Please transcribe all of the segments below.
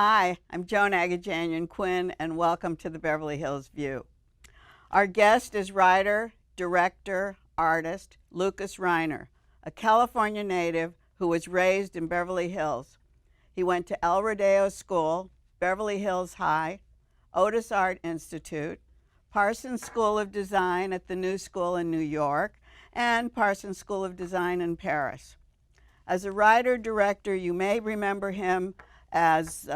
Hi, I'm Joan Quinn, and welcome to the Beverly Hills View. Our guest is writer, director, artist Lucas Reiner, a California native who was raised in Beverly Hills. He went to El Rodeo School, Beverly Hills High, Otis Art Institute, Parsons School of Design at the New School in New York, and Parsons School of Design in Paris. As a writer-director, you may remember him as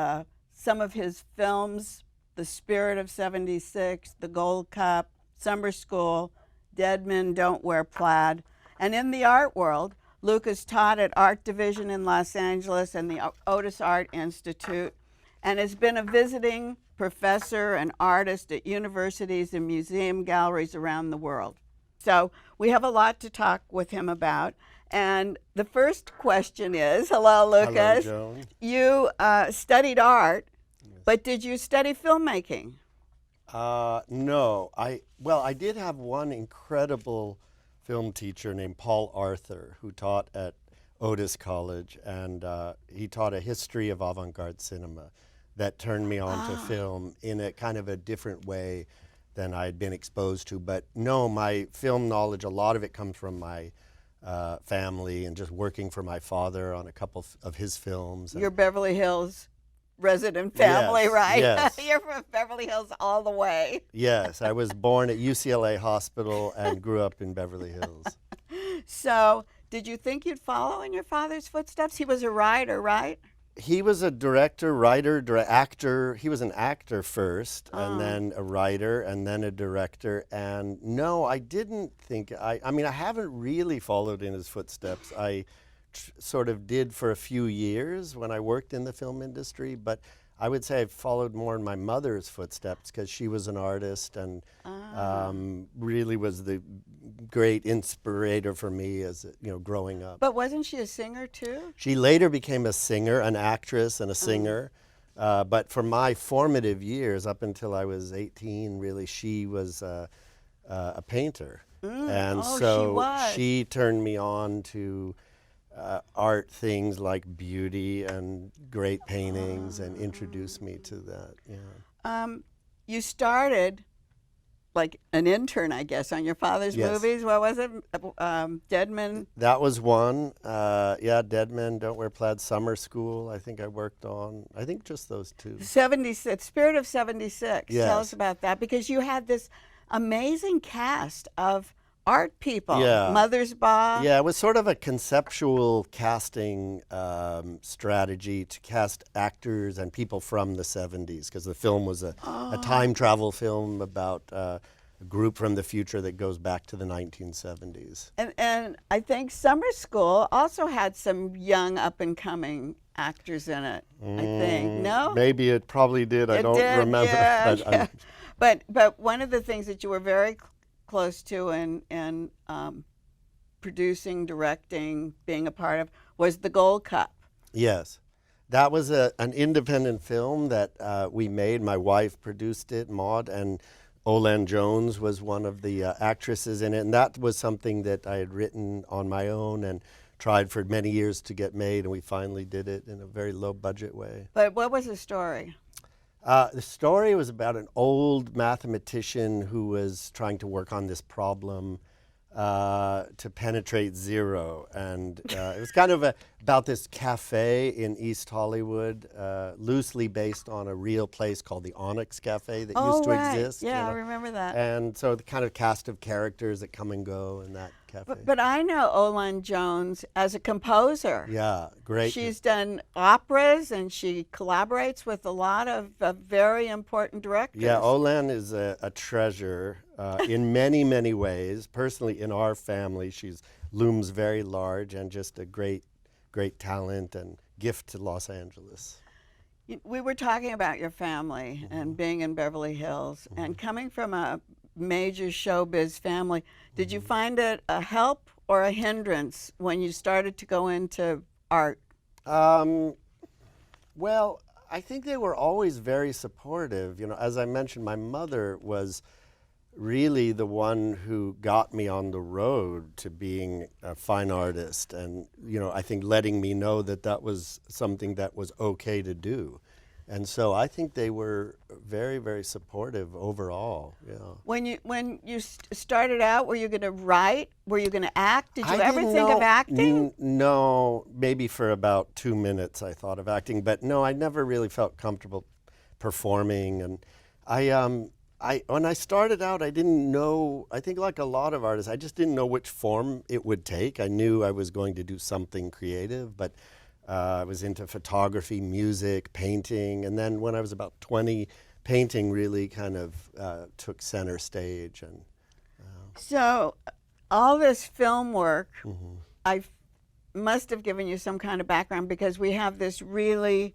some of his films, The Spirit of 76, The Gold Cup, Summer School, Dead Men Don't Wear Plaid. And in the art world, Lucas taught at Art Division in Los Angeles and the Otis Art Institute, and has been a visiting professor and artist at universities and museum galleries around the world. So we have a lot to talk with him about. And the first question is, hello, Lucas. Hello, Joan. You studied art, yes, but did you study filmmaking? No. I did have one incredible film teacher named Paul Arthur who taught at Otis College, and he taught a history of avant-garde cinema that turned me on to film in a kind of a different way than I had been exposed to. But no, my film knowledge, a lot of it comes from my family and just working for my father on a couple of his films. Your Beverly Hills resident family, yes, right? Yes. You're from Beverly Hills all the way. Yes, I was born at UCLA Hospital and grew up in Beverly Hills. So, did you think you'd follow in your father's footsteps? He was a writer, right? He was a director, writer, actor. He was an actor first, and then a writer, and then a director. And no, I didn't think, I mean, I haven't really followed in his footsteps. I sort of did for a few years when I worked in the film industry, but I would say I followed more in my mother's footsteps because she was an artist and really was the great inspirator for me as, growing up. But wasn't she a singer too? She later became a singer, an actress and a singer. But for my formative years, up until I was 18, really, she was a painter. And so she turned me on to art things like beauty and great paintings and introduced me to that. Yeah. You started like an intern, I guess, on your father's movies. What was it? Dead Men? That was one. Dead Men Don't Wear Plaid, Summer School, I think I worked on. I think just those two. 76, Spirit of 76. Yes. Tell us about that, because you had this amazing cast of art people. Yeah. Mothersbaugh. Yeah, it was sort of a conceptual casting strategy to cast actors and people from the 70s, because the film was a time travel film about a group from the future that goes back to the 1970s. And I think Summer School also had some young up-and-coming actors in it, I think. No? Maybe it probably did. I don't remember. Yeah, yeah. But one of the things that you were very close to and producing, directing, being a part of, was The Gold Cup. Yes. That was an independent film that we made. My wife produced it, Maud, and Olan Jones was one of the actresses in it. And that was something that I had written on my own and tried for many years to get made, and we finally did it in a very low-budget way. But what was the story? The story was about an old mathematician who was trying to work on this problem to penetrate zero. And it was kind of about this cafe in East Hollywood, loosely based on a real place called the Onyx Cafe that used to exist. Yeah, I remember that. And so the kind of cast of characters that come and go in that cafe. But I know Olan Jones as a composer. Yeah, great. She's done operas and she collaborates with a lot of very important directors. Yeah, Olan is a treasure in many, many ways. Personally, in our family, she looms very large and just a great talent and gift to Los Angeles. We were talking about your family and being in Beverly Hills and coming from a major showbiz family. Did you find it a help or a hindrance when you started to go into art? Well, I think they were always very supportive. As I mentioned, my mother was really the one who got me on the road to being a fine artist, and I think letting me know that that was something that was okay to do. And so I think they were very, very supportive overall. Yeah. When you started out, were you going to write? Were you going to act? Did you I ever didn't think know- of acting? No, maybe for about 2 minutes I thought of acting, but no, I never really felt comfortable performing. And when I started out, I didn't know. I think like a lot of artists, I just didn't know which form it would take. I knew I was going to do something creative, but I was into photography, music, painting, and then when I was about 20, painting really kind of took center stage. And So, all this film work, mm-hmm. I must have given you some kind of background, because we have this really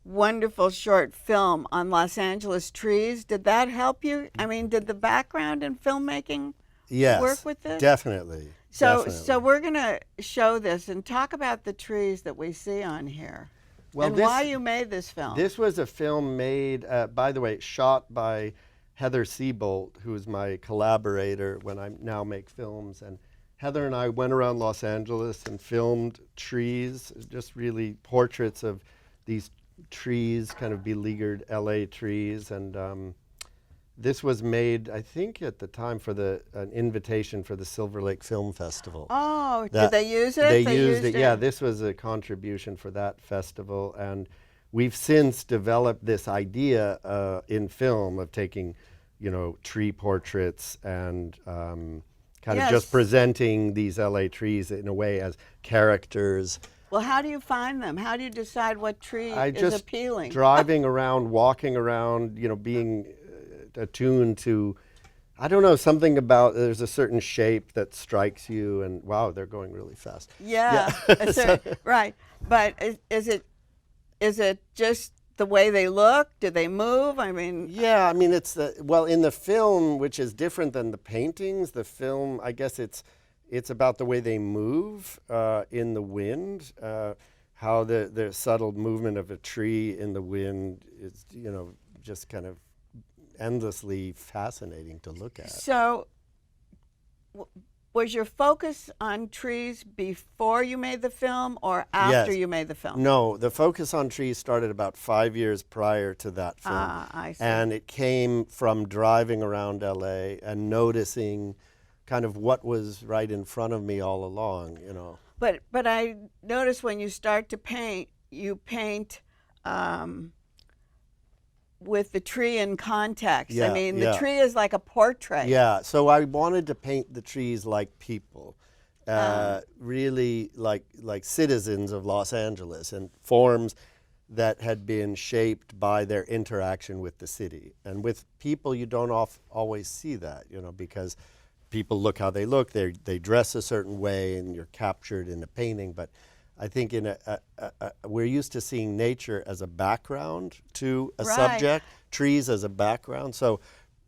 wonderful short film on Los Angeles trees. Did that help you? I mean, did the background in filmmaking Yes, work with this? definitely. So definitely. we're going to show this and talk about the trees that we see on here. Well, and this- why you made this film. This was a film made, by the way, shot by Heather Siebold, who is my collaborator when I now make films. And Heather and I went around Los Angeles and filmed trees, just really portraits of these trees, kind of beleaguered LA trees. And this was made, I think, at the time for an invitation for the Silver Lake Film Festival. Oh, That- did they use it? They used it. Yeah, this was a contribution for that festival, and we've since developed this idea in film of taking, tree portraits and kind of just Yes. presenting these LA trees in a way as characters. Well, how do you find them? How do you decide what tree I is just appealing? driving around, walking around, being attuned to. I don't know, something about, there's a certain shape that strikes you, and wow, they're going really fast. Yeah, right. But is it just the way they look? Do they move? I mean, Yeah, I mean, in the film, which is different than the paintings, the film, I guess it's about the way they move in the wind, how the subtle movement of a tree in the wind is, just kind of endlessly fascinating to look at. so was your focus on trees before you made the film or after Yes. you made the film? No, the focus on trees started about 5 years prior to that film. I see. And it came from driving around LA and noticing kind of what was right in front of me all along, But I notice when you start to paint, you paint with the tree in context. I Yeah, mean, yeah. the tree is like a portrait. Yeah, so I wanted to paint the trees like people, really like citizens of Los Angeles, and forms that had been shaped by their interaction with the city. And with people, you don't always see that, because people look how they look, they dress a certain way, and you're captured in a painting. But I think we're used to seeing nature as a background to a Right. subject, trees as a background. So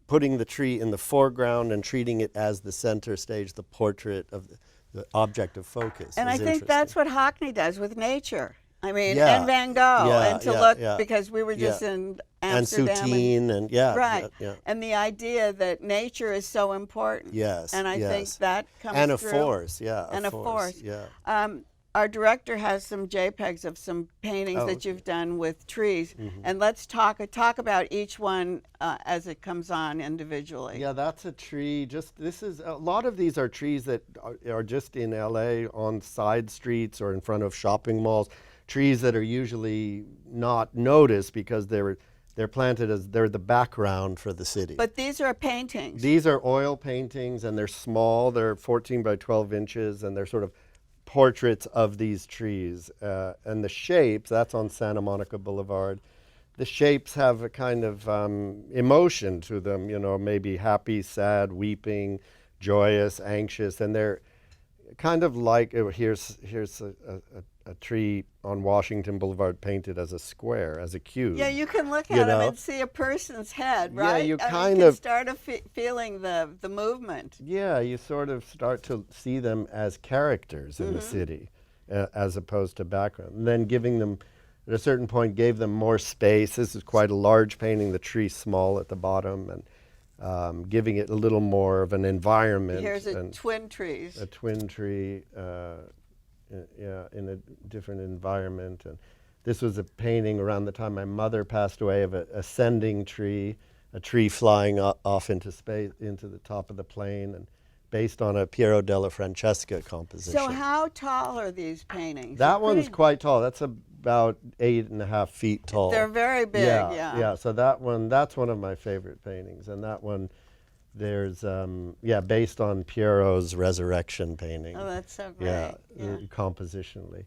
putting the tree in the foreground and treating it as the center stage, the portrait of the object of focus. And I think that's what Hockney does with nature. I mean, Yeah. and Van Gogh, Yeah, and to yeah, look, yeah. because we were just Yeah. in and Amsterdam. Soutine and yeah. Right. Yeah. And the idea that nature is so important. Yes. And I think yes. that comes And a through. force, yeah. And a force. Yeah. Our director has some JPEGs of some paintings Oh, that okay. you've done with trees, Mm-hmm. and let's talk about each one as it comes on individually. Yeah, that's a tree. A lot of these are trees that are just in LA on side streets or in front of shopping malls. Trees that are usually not noticed because they're planted as they're the background for the city. But these are paintings. These are oil paintings, and they're small. They're 14 by 12 inches, and they're sort of portraits of these trees. And the shapes, that's on Santa Monica Boulevard. The shapes have a kind of emotion to them, maybe happy, sad, weeping, joyous, anxious, and they're kind of like, here's a tree on Washington Boulevard painted as a square, as a cube. Yeah, you can look You at them know? and see a person's head, Yeah, right? you I mean, kind can of- start feeling the movement. Yeah, you sort of start to see them as characters in the city, as opposed to background. And then giving them, at a certain point, gave them more space. This is quite a large painting, the tree small at the bottom, and giving it a little more of an environment. Here's and twin trees. a twin tree, in a different environment. And this was a painting around the time my mother passed away of an ascending tree, a tree flying off into space, into the top of the plane, and based on a Piero della Francesca composition. So how tall are these paintings? That one's quite tall. That's about 8.5 feet tall. They're very big, yeah. So that's one of my favorite paintings. And that one, there's, based on Piero's Resurrection painting. Oh, that's so great. Yeah, compositionally.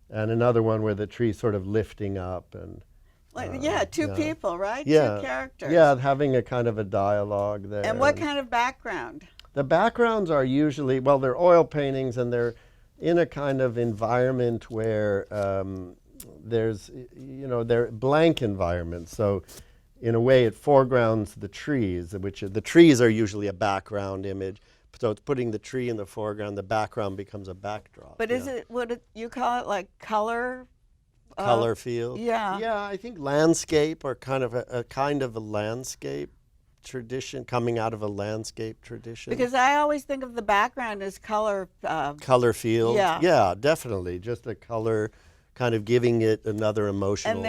And another one where the tree's sort of lifting up and... two people, right? Yeah. Two characters. Yeah, having a kind of a dialogue there. And what kind of background? The backgrounds are usually, well, they're oil paintings, and they're in a kind of environment where there's, they're blank environments. So in a way, it foregrounds the trees, which the trees are usually a background image. So it's putting the tree in the foreground, the background becomes a backdrop. But is it, would you call it like color? Color field? Yeah. Yeah, I think landscape, or kind of a landscape tradition, coming out of a landscape tradition. Because I always think of the background as color. Color field. Yeah. Yeah, definitely. Just a color, kind of giving it another emotional. And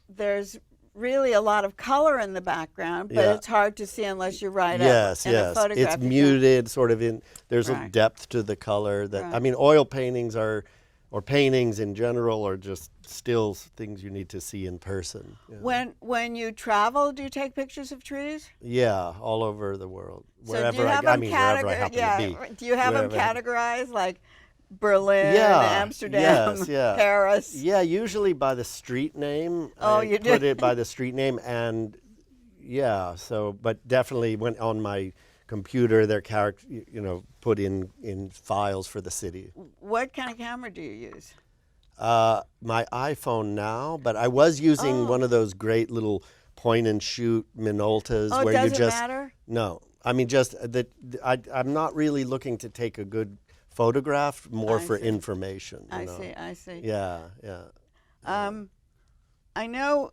there's really a lot of color in the background, but it's hard to see unless you write a photograph. It's muted, sort of there's a Right. depth to the color that, Right. I mean, oil paintings or paintings in general are just still things you need to see in person. Yeah. When you travel, do you take pictures of trees? Yeah, all over the world. So do you have them wherever I happen to be. Do you have them Wherever. categorized like Berlin, Yeah, Amsterdam, yes, yeah. Paris? Yeah, usually by the street name. Oh, I you put do? it by the street name, and but definitely when on my computer, their character, put in files for the city. What kind of camera do you use? My iPhone now, but I was using one of those great little point and shoot Minoltas Oh, where does you it just matter? no. I mean, just that I'm not really looking to take a good photograph, more I for see. information. I see. Yeah. I know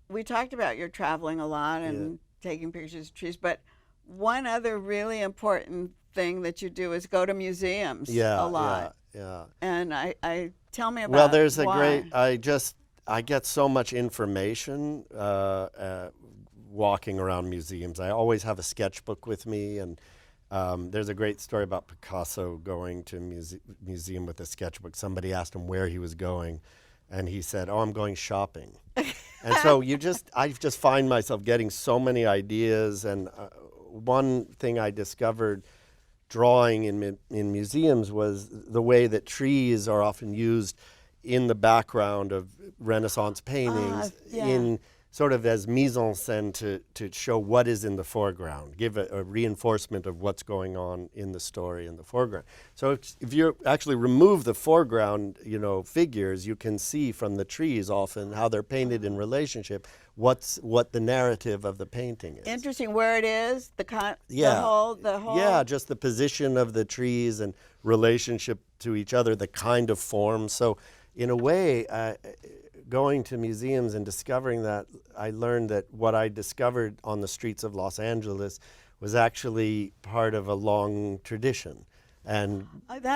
we talked about your traveling a lot and taking pictures of trees, but one other really important thing that you do is go to museums a lot. Yeah. And I tell me about Well, there's why. I get so much information walking around museums. I always have a sketchbook with me, and there's a great story about Picasso going to a museum with a sketchbook. Somebody asked him where he was going, and he said, "Oh, I'm going shopping." And so I just find myself getting so many ideas. And one thing I discovered drawing in museums was the way that trees are often used in the background of Renaissance paintings, in sort of as mise en scène to show what is in the foreground, give a reinforcement of what's going on in the story in the foreground. So if you actually remove the foreground, figures, you can see from the trees often how they're painted in relationship, what the narrative of the painting is. Interesting where it is, the whole. Yeah, just the position of the trees and relationship to each other, the kind of form. So in a way, going to museums and discovering that, I learned that what I discovered on the streets of Los Angeles was actually part of a long tradition, and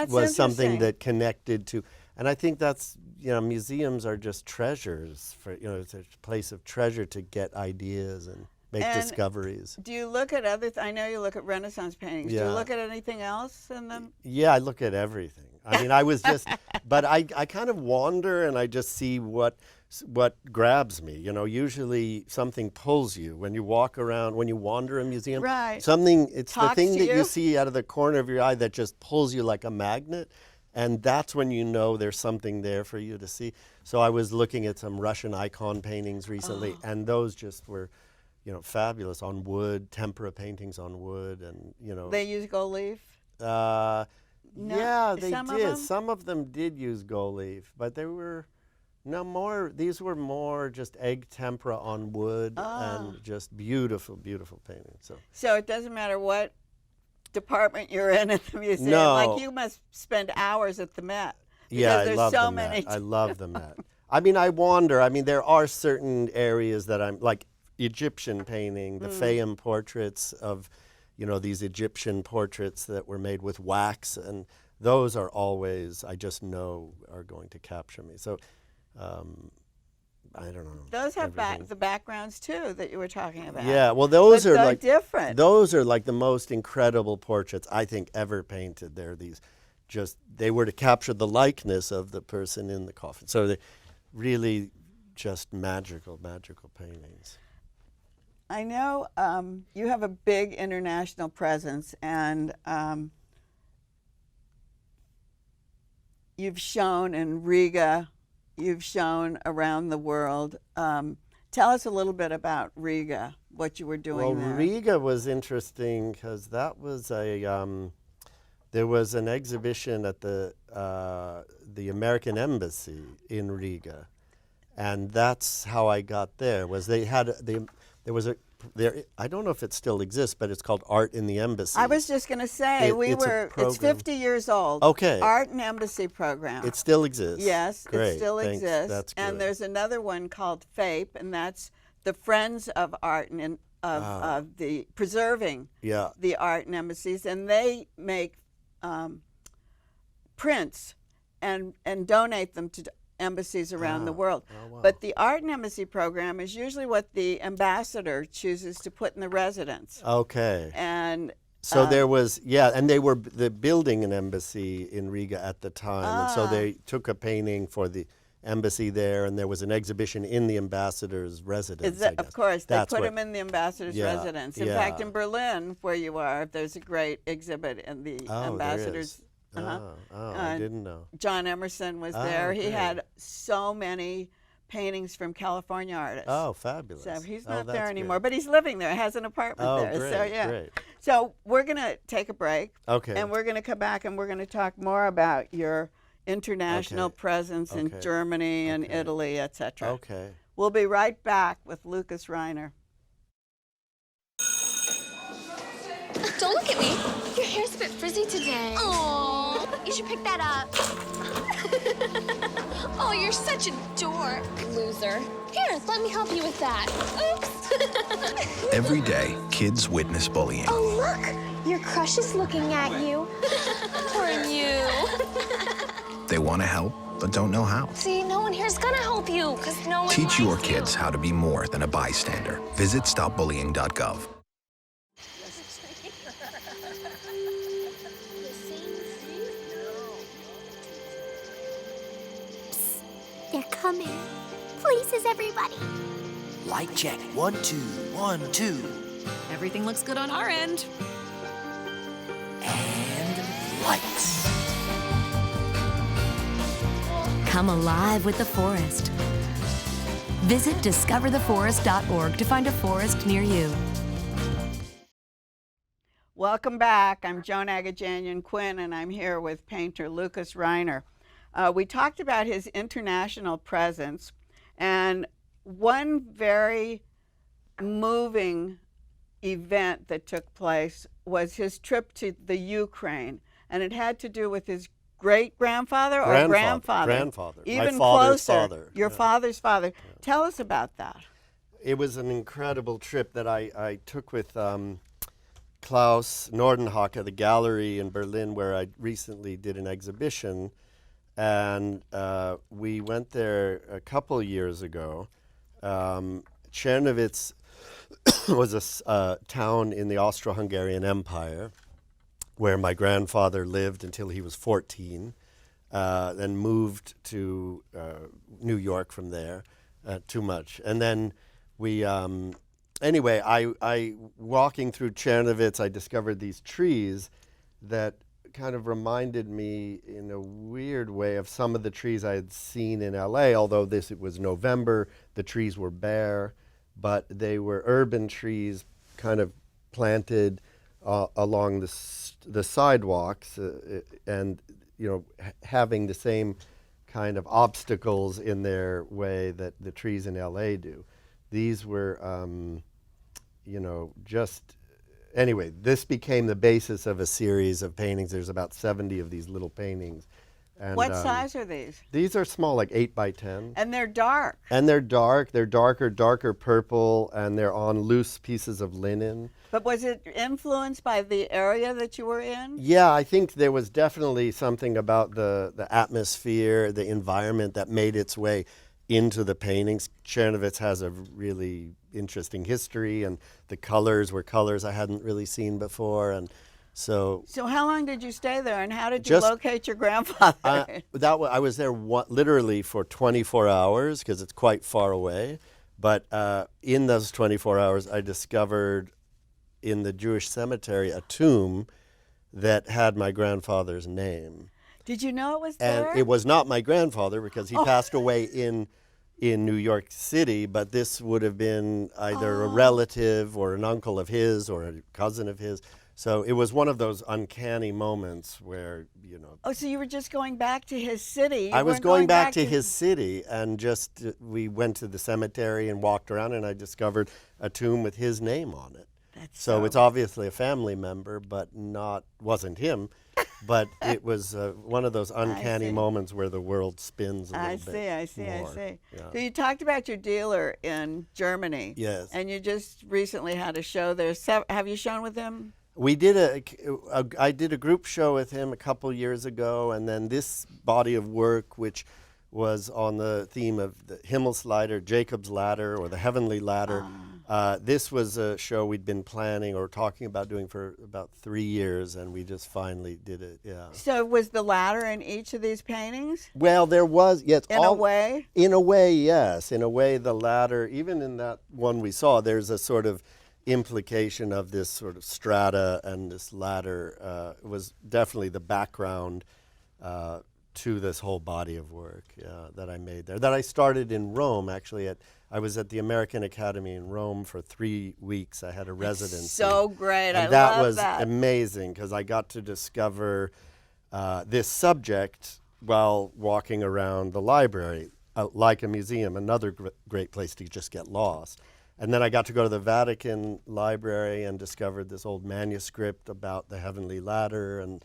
was something that connected to. And I think that's, museums are just treasures for, it's a place of treasure to get ideas and make discoveries. Do you look at I know you look at Renaissance paintings. Yeah. Do you look at anything else in them? Yeah, I look at everything. I mean, I was just, but I kind of wander and I just see what grabs me. Usually something pulls you when you walk around, when you wander a museum. Right. It's Talks the thing to that you. you see out of the corner of your eye that just pulls you like a magnet. And that's when you know there's something there for you to see. So I was looking at some Russian icon paintings recently, and those just were, fabulous, on wood, tempera paintings on wood, and They use gold leaf? No, yeah, they some of did. them? Some of them did use gold leaf, but they were these were more just egg tempera on wood, and just beautiful, beautiful paintings. So it doesn't matter what department you're in at the museum. No. Like you must spend hours at the Met. Yeah, I there's love so the many. Met. I love the Met. I mean, I wander. I mean, there are certain areas that I'm like Egyptian painting, the Fayum portraits of, these Egyptian portraits that were made with wax, and those are always, I just know, are going to capture me. So, I don't know. Those have everything. the backgrounds too that you were talking about. Yeah, well, those but are they're like different. Those are like the most incredible portraits I think ever painted. They're these, just they were to capture the likeness of the person in the coffin. So they really just magical paintings. I know you have a big international presence, and you've shown in Riga, you've shown around the world. Tell us a little bit about Riga, what you were doing there. Well, Riga was interesting because that was there was an exhibition at the American Embassy in Riga, and that's how I got there. I don't know if it still exists, but it's called Art in the Embassy. I was just going to say, it's 50 years old. Okay. Art and Embassy program. It still exists. Yes, Great. it still Thanks. exists. That's good. And there's another one called FAPE, and that's the Friends of Art and of the preserving the art and embassies, and they make prints and donate them to embassies around the world. Oh, wow. But the Art and Embassy program is usually what the ambassador chooses to put in the residence. Okay. And so there was, and they were building an embassy in Riga at the time, and so they took a painting for the embassy there, and there was an exhibition in the ambassador's residence. Of course, they put him in the ambassador's residence. In fact, in Berlin, where you are, there's a great exhibit in the ambassador's. I didn't know. John Emerson was there. Okay. He had so many paintings from California artists. Oh, fabulous. So he's not there that's anymore, great. but he's living there, has an apartment there. Great, so yeah. great. So we're going to take a break. Okay. And we're going to come back and we're going to talk more about your international presence in Germany and Italy, etc. Okay. We'll be right back with Lucas Reiner. Don't look at me. Your hair's a bit frizzy today. Oh, you should pick that up. Oh, you're such a dork. Loser. Here, let me help you with that. Oops. Every day, kids witness bullying. Oh, look. Your crush is looking at you. Poor you. They want to help, but don't know how. See, no one here's gonna help you, because no one Teach your likes you. kids how to be more than a bystander. Visit stopbullying.gov. They're coming. Places, everybody. Light check. 1, 2, 1, 2. Everything looks good on our end. And lights. Come alive with the forest. Visit discovertheforest.org to find a forest near you. Welcome back. I'm Joan Quinn, and I'm here with painter Lucas Reiner. We talked about his international presence, and one very moving event that took place was his trip to the Ukraine, and it had to do with his great-grandfather or grandfather? Grandfather. Even My father's closer. father. Your father's father. Yeah. Tell us about that. It was an incredible trip that I took with Klaus Nordenhake at the gallery in Berlin, where I recently did an exhibition. And we went there a couple years ago. Czernowitz was a town in the Austro-Hungarian Empire where my grandfather lived until he was 14, then moved to New York from there, too much. And then we, anyway, I walking through Czernowitz, I discovered these trees that kind of reminded me in a weird way of some of the trees I had seen in LA, although it was November, the trees were bare, but they were urban trees kind of planted along the sidewalks and, having the same kind of obstacles in their way that the trees in LA do. These were, anyway, this became the basis of a series of paintings. There's about 70 of these little paintings. And, what size are these? These are small, like 8 by 10. And they're dark. And they're dark. They're darker purple, and they're on loose pieces of linen. But was it influenced by the area that you were in? Yeah, I think there was definitely something about the atmosphere, the environment that made its way. into the paintings. Chernovitz has a really interesting history, and the colors were colors I hadn't really seen before, and so. So how long did you stay there, and how did you Just- locate your grandfather? I was there literally for 24 hours because it's quite far away. But in those 24 hours, I discovered in the Jewish cemetery a tomb that had my grandfather's name. Did you know it was there? And it was not my grandfather because he passed away in New York City, but this would have been either a relative or an uncle of his or a cousin of his. So it was one of those uncanny moments where, you know. Oh, so you were just going back to his city? You I was weren't going back to his city, and just we went to the cemetery and walked around, and I discovered a tomb with his name on it. So it's obviously a family member, but wasn't him. But it was one of those uncanny moments where the world spins a little bit. I see. Yeah. So you talked about your dealer in Germany. Yes. And you just recently had a show there. Have you shown with him? We I did a group show with him a couple years ago, and then this body of work, which was on the theme of the Himmelsleiter, Jacob's Ladder, or the Heavenly Ladder. This was a show we'd been planning or talking about doing for about 3 years, and we just finally did it. Yeah. So was the ladder in each of these paintings? Well, there was, yes. In a way? In a way, yes. In a way, the ladder, even in that one we saw, there's a sort of implication of this sort of strata, and this ladder was definitely the background to this whole body of work that I made there, that I started in Rome, actually. I was at the American Academy in Rome for 3 weeks. I had a residency. So great. And that was amazing because I got to discover this subject while walking around the library, like a museum, another great place to just get lost. And then I got to go to the Vatican Library and discovered this old manuscript about the Heavenly Ladder, and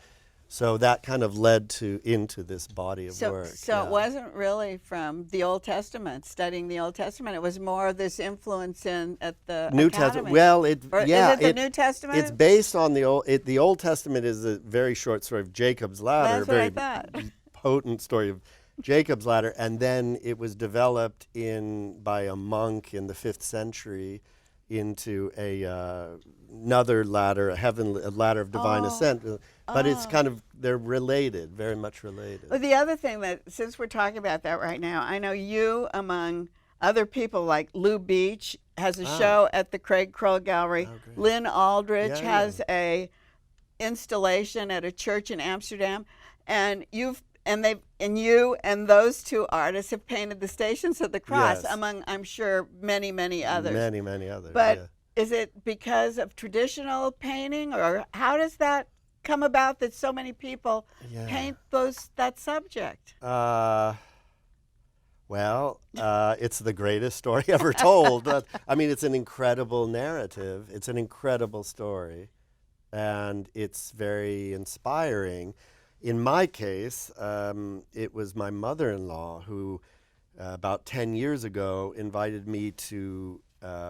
so that kind of led into this body of work. So it wasn't really from the Old Testament, studying the Old Testament. It was more of this influence at the New Academy. Testament. Well, Is it the New Testament? It's based on the Old. The Old Testament is a very short story of Jacob's Ladder, That's what I very thought. potent story of Jacob's Ladder, and then it was developed by a monk in the 5th century into another ladder, a ladder of divine ascent. But it's kind of, they're related, very much related. Well, the other thing that, since we're talking about that right now, I know you, among other people like Lou Beach, has a show at the Craig Kroll Gallery. Lynn Aldrich has a installation at a church in Amsterdam, and you and those two artists have painted the Stations of the Cross, Yes. among, I'm sure, many, many others. Many others. But is it because of traditional painting, or how does that come about that so many people paint that subject? Well, it's the greatest story ever told. I mean, it's an incredible narrative. It's an incredible story, and it's very inspiring. In my case, it was my mother-in-law who, about 10 years ago, invited me to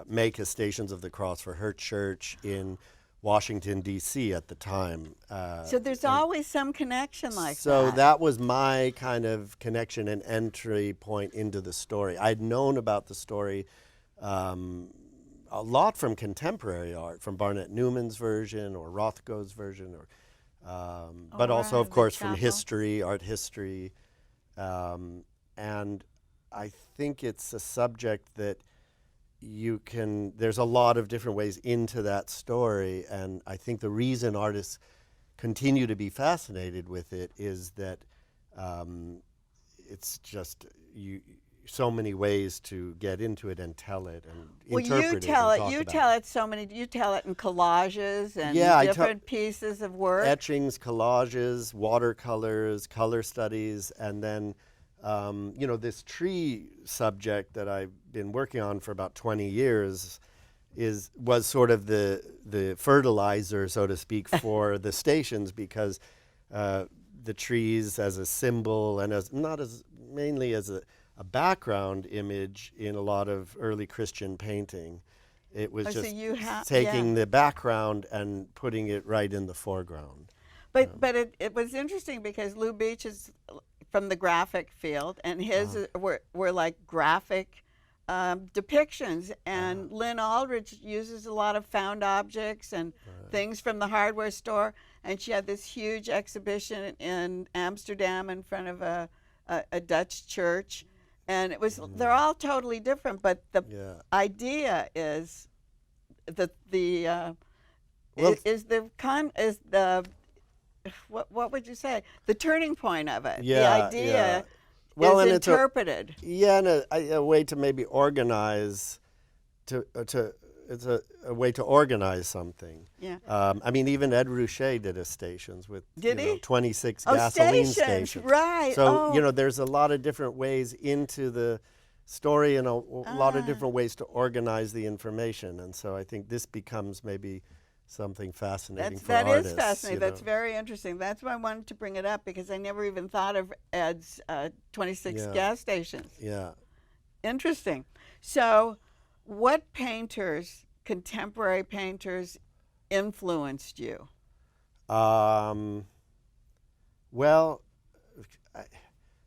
make a Stations of the Cross for her church in Washington, D.C. at the time. So there's always some connection like that. So that was my kind of connection and entry point into the story. I'd known about the story a lot from contemporary art, from Barnett Newman's version or Rothko's version, but also, of course, from history, art history. And I think it's a subject that there's a lot of different ways into that story, and I think the reason artists continue to be fascinated with it is that it's just so many ways to get into it and tell it and interpret it. You tell it in collages and different pieces of work. Etchings, collages, watercolors, color studies, and then this tree subject that I've been working on for about 20 years was sort of the fertilizer, so to speak, for the Stations, because the trees as a symbol and mainly as a background image in a lot of early Christian painting. It was taking the background and putting it right in the foreground. But it was interesting because Lou Beach is from the graphic field, and his were like graphic depictions. And Lynn Aldridge uses a lot of found objects and things from the hardware store. And she had this huge exhibition in Amsterdam in front of a Dutch church. And it was they're all totally different, but the idea is that what would you say? The turning point of it. The idea is interpreted. And a way to maybe organize it's a way to organize something. Yeah. I mean, even Ed Ruscha did his stations with 26 Oh, gasoline stations. Right. So, there's a lot of different ways into the story and a lot of different ways to organize the information. And so I think this becomes maybe something fascinating for artists. That is fascinating. That's very interesting. That's why I wanted to bring it up, because I never even thought of Ed's 26 gas stations. Yeah. Interesting. So what painters, contemporary painters, influenced you? Well,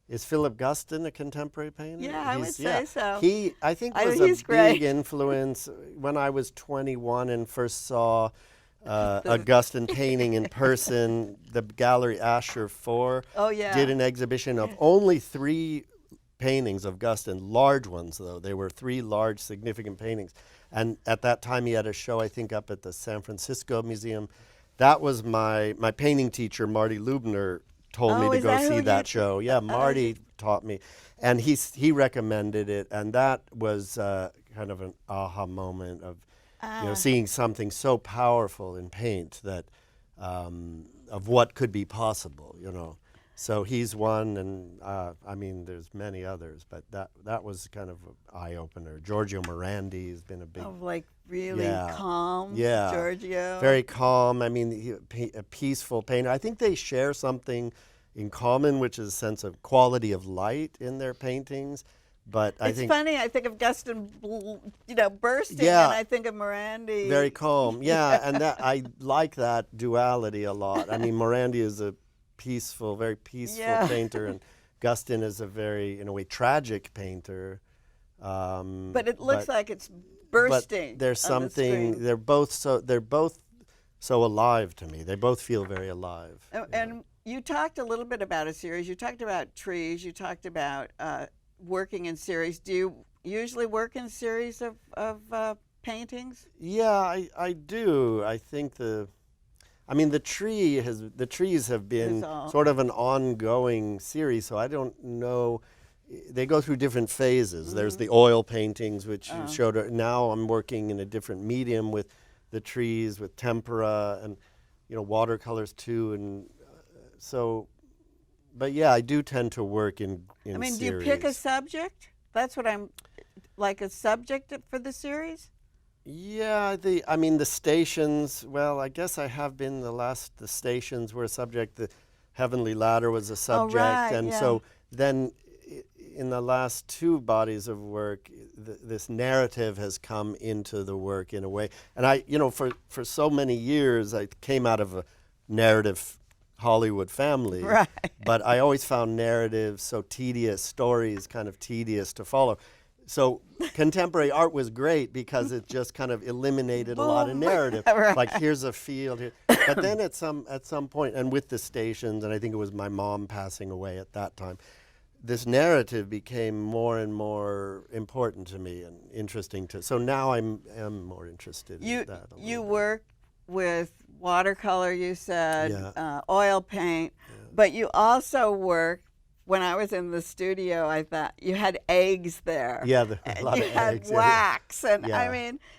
is Philip Guston a contemporary painter? Yeah, I would say so. He, I think, was a big influence when I was 21 and first saw a Guston painting in person. The Gallery Asher 4 did an exhibition of only 3 paintings of Guston, large ones though. They were 3 large, significant paintings. And at that time he had a show, I think, up at the San Francisco Museum. That was my painting teacher, Marty Lubner, told me to go see that show. Yeah, Marty taught me. And he recommended it, and that was kind of an aha moment of seeing something so powerful in paint that of what could be possible, So he's one, and I mean, there's many others, but that was kind of an eye-opener. Giorgio Morandi has been a big... really calm, yeah, Giorgio. Very calm. I mean, a peaceful painter. I think they share something in common, which is a sense of quality of light in their paintings. But it's funny, I think of Guston, bursting, and I think of Morandi. Very calm, and that I like that duality a lot. I mean, Morandi is a very peaceful painter, and Guston is a very, in a way, tragic painter. But it looks like it's bursting. But there's something. They're both so alive to me. They both feel very alive. And you talked a little bit about a series. You talked about trees. You talked about working in series. Do you usually work in series of paintings? Yeah, I do. I think the trees have been sort of an ongoing series, so I don't know. They go through different phases. There's the oil paintings, which you showed. Now I'm working in a different medium with the trees, with tempera and watercolors too, and But yeah, I do tend to work in series. Do you pick a subject? That's what I'm like, a subject for the series. Yeah, the stations, well, I guess I have been the stations were a subject. The Heavenly Ladder was a subject. So then in the last 2 bodies of work, this narrative has come into the work in a way. And for so many years, I came out of a narrative Hollywood family. Right. But I always found narratives so tedious, stories kind of tedious to follow. So contemporary art was great because it just kind of eliminated a lot of narrative. Right. Like, here's a field here. But then at some point, and with the stations, and I think it was my mom passing away at that time, this narrative became more and more important to me and interesting so now I'm more interested in that. You work with watercolor, you said, oil paint, but you also work. When I was in the studio, I thought you had eggs there. Yeah, a lot of eggs. You had wax, and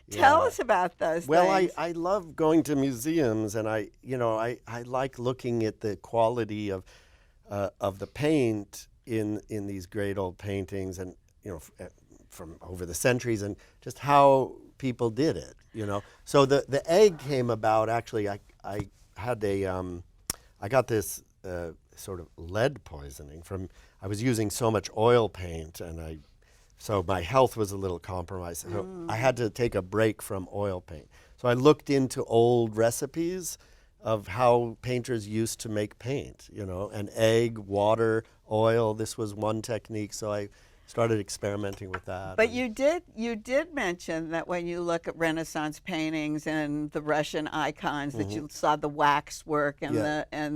tell us about those things. Well, I love going to museums, and I like looking at the quality of the paint in these great old paintings, and from over the centuries, and just how people did it. So the egg came about. Actually, I had I got this. Sort of lead poisoning I was using so much oil paint, and so my health was a little compromised. So I had to take a break from oil paint. So I looked into old recipes of how painters used to make paint, an egg, water, oil. This was one technique, so I started experimenting with that. But you did mention that when you look at Renaissance paintings and the Russian icons, that you saw the wax work and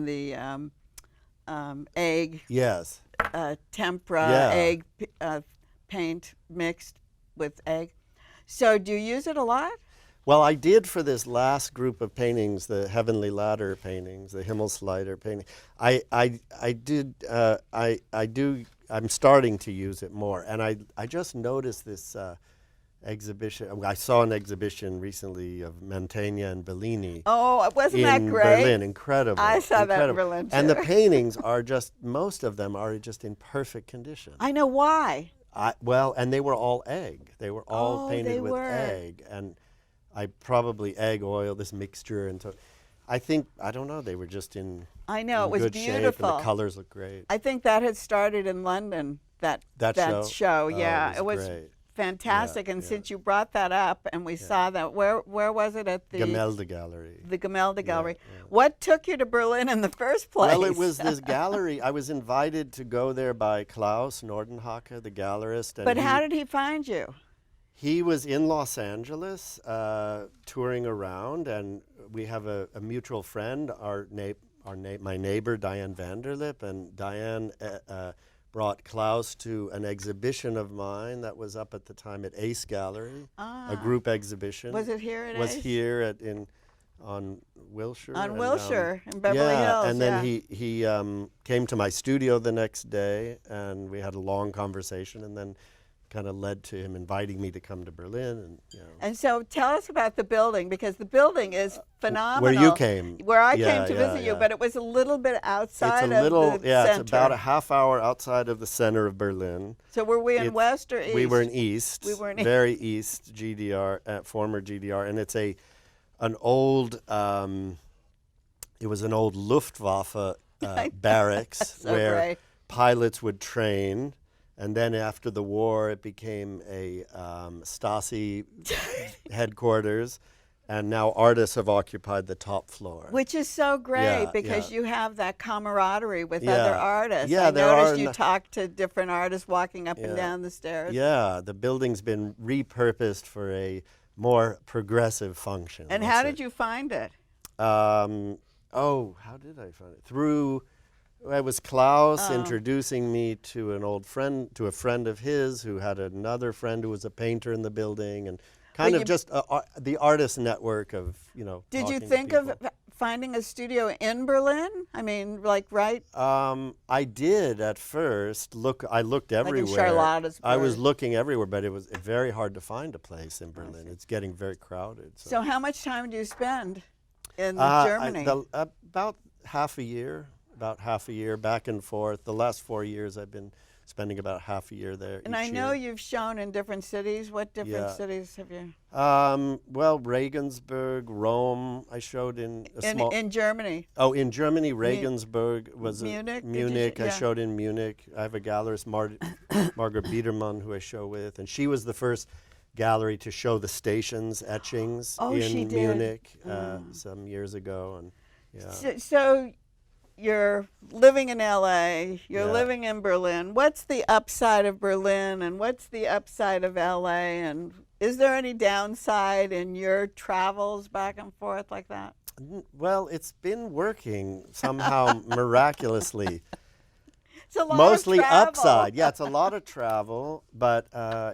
the egg, yes, tempera, egg paint mixed with egg. So do you use it a lot? Well, I did for this last group of paintings, the Heavenly Ladder paintings, the Himmelsleiter painting. I'm starting to use it more, and I just noticed this exhibition. I saw an exhibition recently of Mantegna and Bellini. Oh, wasn't that in great? Berlin, incredible. I saw that in incredible. Berlin too. And the paintings are most of them are just in perfect condition. I know why. And they were all egg. They were all painted with were. egg, and I probably egg oil, this mixture, and so I don't know, they were just in I know, it was good beautiful. shape, and the colors look great. I think that had started in London, that show. Yeah, it was great. fantastic. Yeah, and yeah. since you brought that up, and we saw that, where was it at the Gemälde Gallery. The Gemälde Gallery. yeah. What took you to Berlin in the first place? Well, it was this gallery. I was invited to go there by Klaus Nordenhake, the gallerist. And but how did he find you? He was in Los Angeles touring around, and we have a mutual friend, my neighbor, Diane Vanderlip, and Diane brought Klaus to an exhibition of mine that was up at the time at Ace Gallery, a group exhibition. Was it here at Was Ace? here on Wilshire. On Wilshire, in Beverly Hills. And then he came to my studio the next day, and we had a long conversation, and then kind of led to him inviting me to come to Berlin. And so tell us about the building, because the building is phenomenal. Where you came. Where I came to visit you, but it was a little bit outside it's a little, of the center. It's about a half hour outside of the center of Berlin. So were we in west or east? We were in east. We were in very east, GDR, former GDR, and it's an old, it was an old Luftwaffe barracks where great. pilots would train. And then after the war, it became a Stasi headquarters, and now artists have occupied the top floor. Which is so great, because you have that camaraderie with other artists. Yeah, I there noticed are you talk to different artists walking up and down the stairs. Yeah, the building's been repurposed for a more progressive function. And how did you find it? How did I find it? It was Klaus introducing me to a friend of his who had another friend who was a painter in the building, and the artist network of, Did you talking to think of people. finding a studio in Berlin? I mean, right? I did at first. I looked everywhere. Charlottenburg. I was looking everywhere, but it was very hard to find a place in Berlin. It's getting very crowded. So how much time do you spend in Germany? About half a year. About half a year, back and forth. The last 4 years, I've been spending about half a year there. And I know you've shown in different cities. What different cities have you? Well, Regensburg, Rome. I showed in Germany. Oh, in Germany, Regensburg was Munich. Munich. I showed in Munich. I have a gallerist, Margaret Biedermann, who I show with, and she was the first gallery to show the Stations etchings in Munich some years ago, and So you're living in LA, you're living in Berlin. What's the upside of Berlin, and what's the upside of LA, and is there any downside in your travels back and forth like that? Well, it's been working somehow miraculously. It's a lot mostly of travel. upside. Yeah, it's a lot of travel, but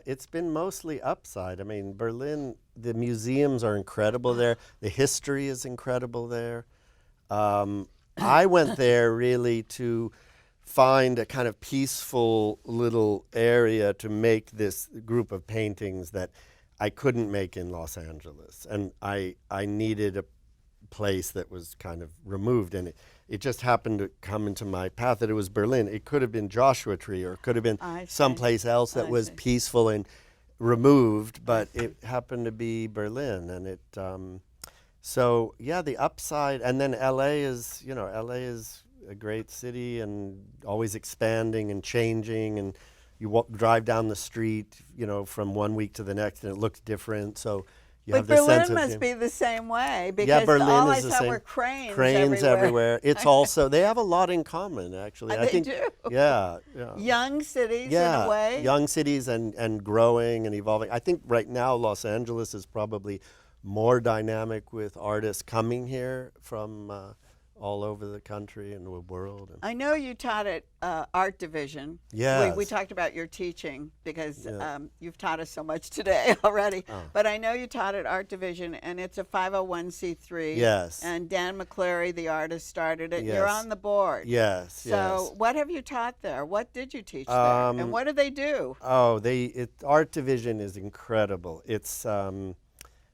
it's been mostly upside. I mean, Berlin, the museums are incredible there. The history is incredible there. I went there really to find a kind of peaceful little area to make this group of paintings that I couldn't make in Los Angeles. And I needed a place that was kind of removed, and it just happened to come into my path that it was Berlin. It could have been Joshua Tree, or it could have been someplace else that was peaceful and removed, but it happened to be Berlin. And it so yeah, the upside, and then LA is a great city and always expanding and changing, and you drive down the street, from one week to the next and it looks different. So You But have this sense Berlin of must be the same way yeah, because Berlin all is I the saw same. were cranes, Cranes everywhere. It's also they have a lot in common actually. I They think, do. Yeah, yeah. Young cities Yeah, in a way. young cities and growing and evolving. I think right now Los Angeles is probably more dynamic with artists coming here from all over the country and the world. And I know you taught at art division. Yes. We talked about your teaching because Yeah. you've taught us so much today already. Oh. But I know you taught at art division, and it's a 501c3. Yes. And Dan McCleary, the artist, started it. Yes. You're on the board. Yes, So what have you taught there? What did you teach there? And what do they do? Oh, art division is incredible. It's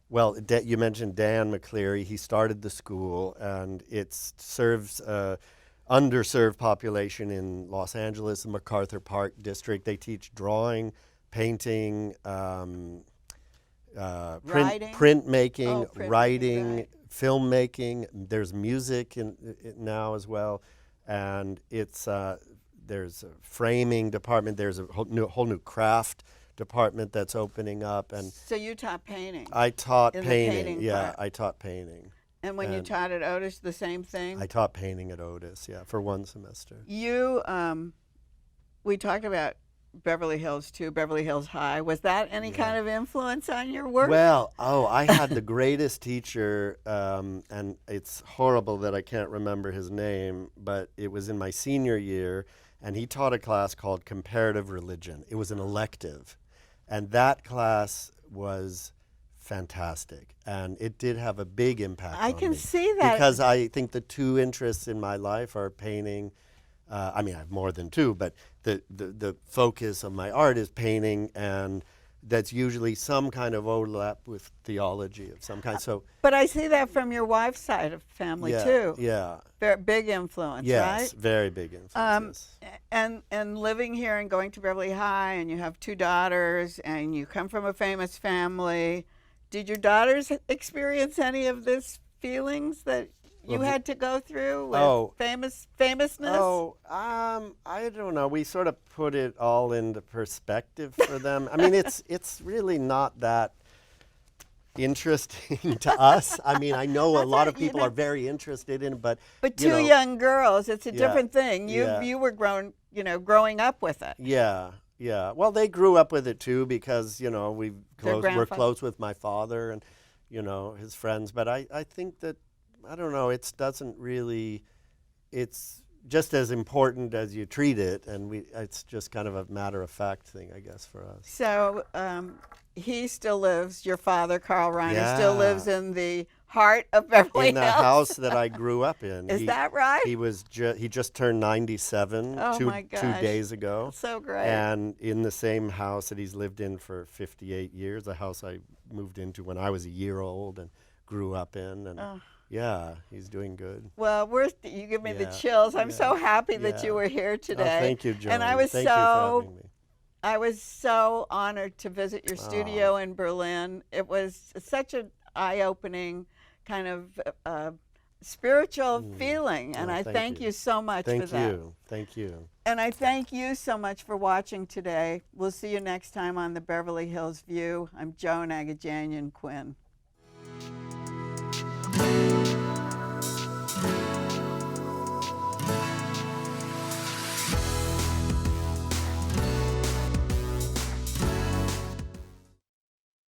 well, you mentioned Dan McCleary. He started the school, and it serves underserved population in Los Angeles, the MacArthur Park district. They teach drawing, painting, printmaking, writing, right. filmmaking. There's music in now as well, and there's a framing department. There's a whole new craft department that's opening up, and So you taught painting. I taught In the painting. painting Yeah, part. I taught painting. And when you and taught at Otis, the same thing? I taught painting at Otis. Yeah, for one semester. You, we talked about Beverly Hills too, Beverly Hills High. Was that any kind of influence on your work? Well, I had the greatest teacher, and it's horrible that I can't remember his name, but it was in my senior year, and he taught a class called Comparative Religion. It was an elective, and that class was fantastic, and it did have a big impact I on can me. see that. Because I think the two interests in my life are painting. I mean, I have more than two, but the focus of my art is painting, and that's usually some kind of overlap with theology of some kind. So, But I see that from your wife's side of family yeah, too. yeah, Very big influence, yes, right? very big influence. And living here and going to Beverly High, and you have two daughters, and you come from a famous family. Did your daughters experience any of this feelings that you had to go through with famousness? Oh, I don't know. We sort of put it all into perspective for them. I mean, it's really not that interesting to us. I mean, I know a lot of people are very interested in it, but two young girls, it's a Yeah, different thing. yeah. You were growing up with it. Yeah, yeah. Well, they grew up with it too because we're grandfather. close with my father and his friends. But I think that I don't know. It's just as important as you treat it, and it's just kind of a matter of fact thing, I guess, for us. So he still lives. Your father, Carl Reiner, still Yeah. lives in the heart of Beverly In Hills. the house that I grew up in. Is that right? He just turned 97 Oh, two my gosh. days ago. So great. And in the same house that he's lived in for 58 years, a house I moved into when I was a year old and grew up in. And yeah, he's doing good. Well, you give me the Yeah, chills. I'm so happy that yeah. you were here today. Oh, thank you, Joan. And I was Thank you for having me. I was so honored to visit your studio in Berlin. It was such an eye-opening kind of spiritual feeling, and I thank you so much for that. Thank you. And I thank you so much for watching today. We'll see you next time on the Beverly Hills View. I'm Joan Quinn.